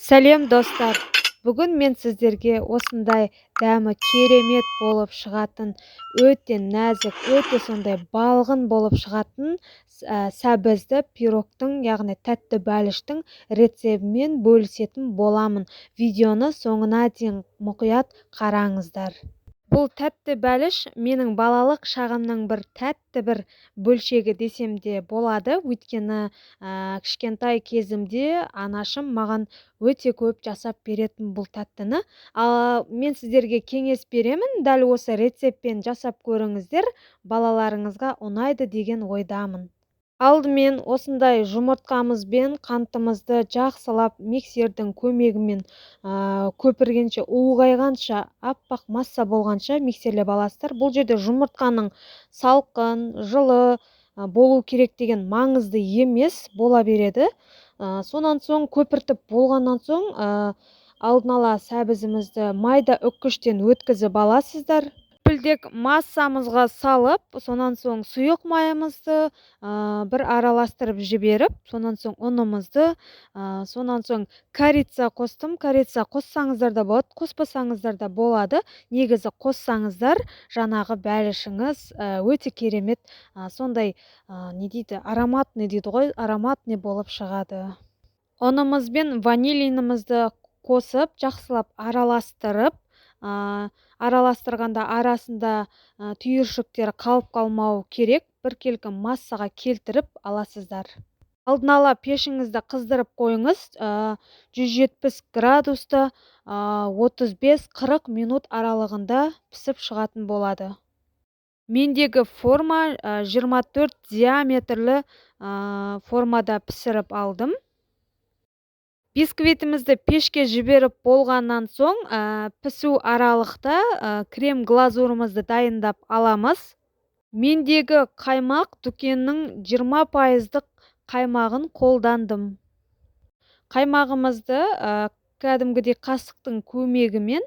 Сәлем достар! Бүгін мен сіздерге осындай дәмі керемет болып шығатын, өте нәзік, өте сондай балғын болып шығатын сәбізді пирогтың, яғни тәтті бәліштің рецебімен бөлісетін боламын. Видеоны соңына дейін мұқият қараңыздар. Бұл тәтті бәліш менің балалық шағымның бір тәтті бір бөлшегі десем де болады. Өйткені кішкентай кезімде анашым маған өте көп жасап беретін бұл тәттіні. Мен сіздерге кеңес беремін, дәл осы рецептпен жасап көріңіздер, балаларыңызға ұнайды деген ойдамын. Алдымен осындай жұмыртқамызбен қантымызды жақсылап миксердің көмегімен көпіргенше, ұлғайғанша, аппақ масса болғанша миксерлеп аласыздар. Бұл жерде жұмыртқаның салқын, жылы болу керек деген маңызды емес, бола береді. Сонан соң көпіртіп болғаннан соң алдын ала сәбізімізді майда үккіштен өткізіп аласыздар. Пілдек массамызға салып, сонан соң сұйық майымызды бір араластырып жіберіп, сонан соң ұнымызды, сонан соң корица қостым. Корица қоссаңыздар да болады, қоспасаңыздар да болады. Негізі қоссаңыздар, жаңағы бәлішіңіз өте керемет, сондай не дейді, ароматный дейді ғой, ароматный болып шығады. Ұнымыз бен ванилинімізді қосып, жақсылап араластырып, араластырғанда арасында түйіршіктер қалып қалмау керек, біркелкі массаға келтіріп аласыздар. Алдын ала пешіңізді қыздырып қойыңыз, 170 градуста 35-40 минут аралығында пісіп шығатын болады. Мендегі форма 24 диаметрлі формада пісіріп алдым. Бисквитімізді пешке жіберіп болғаннан соң, пісу аралықта крем глазурымызды дайындап аламыз. Мендегі қаймақ дүкеннің 20%-ық қаймағын қолдандым. Қаймағымызды кәдімгідей қасықтың көмегімен,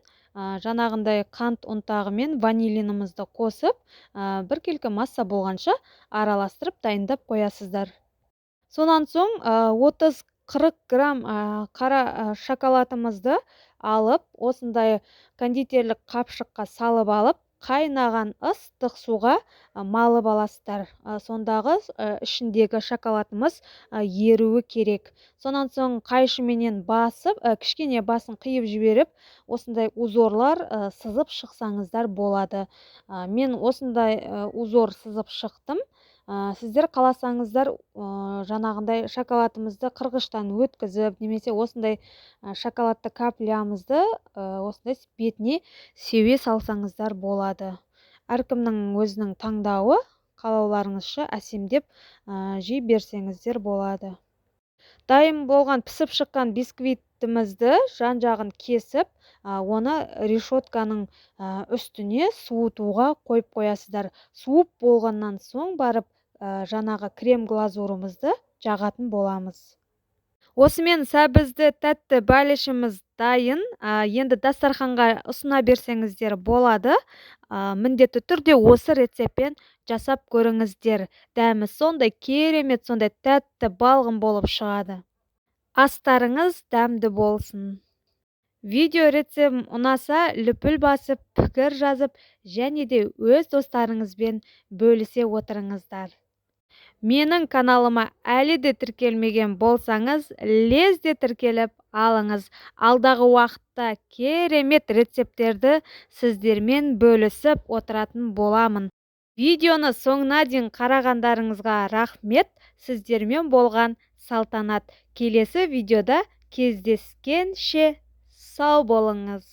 жаңағындай қант ұнтағымен ванилинімізді қосып, біркелкі масса болғанша араластырып дайындап қоясыздар. Сонан соң 30-40 грамм қара шоколадымызды алып, осындай кондитерлік қапшыққа салып алып, қайнаған ыстық суға малып аласыздар. Сондағы ішіндегі шоколадымыз еруі керек. Сонан соң қайшыменен басып, кішкене басын қиып жіберіп, осындай узорлар сызып шықсаңыздар болады. Мен осындай узор сызып шықтым. Сіздер қаласаңыздар, жаңағындай шоколадымызды қырғыштан өткізіп, немесе осындай шоколадты каплямызды осындай бетіне сеуе салсаңыздар болады. Әркімнің өзінің таңдауы, қалауларыңызша әсемдеп жей берсеңіздер болады. Дайын болған пісіп шыққан бисквитімізді жан-жағын кесіп, оны решетканың үстіне суытуға қойып қоясыздар. Суып болғаннан соң барып жаңағы крем глазурымызды жағатын боламыз. Осымен сәбізді тәтті бәлішіміз дайын. Енді дастарханға ұсына берсеңіздер болады. Міндетті түрде осы рецептпен жасап көріңіздер. Дәмі сондай керемет, сондай тәтті балғын болып шығады. Астарыңыз дәмді болсын. Видео рецебім ұнаса, лүпіл басып, пікір жазып, және де өз достарыңызбен бөлісе отырыңыздар. Менің каналыма әлі де тіркелмеген болсаңыз, лезде тіркеліп алыңыз. Алдағы уақытта керемет рецепттерді сіздермен бөлісіп отыратын боламын. Видеоны соңына дейін қарағандарыңызға рахмет. Сіздермен болған Салтанат. Келесі видеода кездескенше сау болыңыз.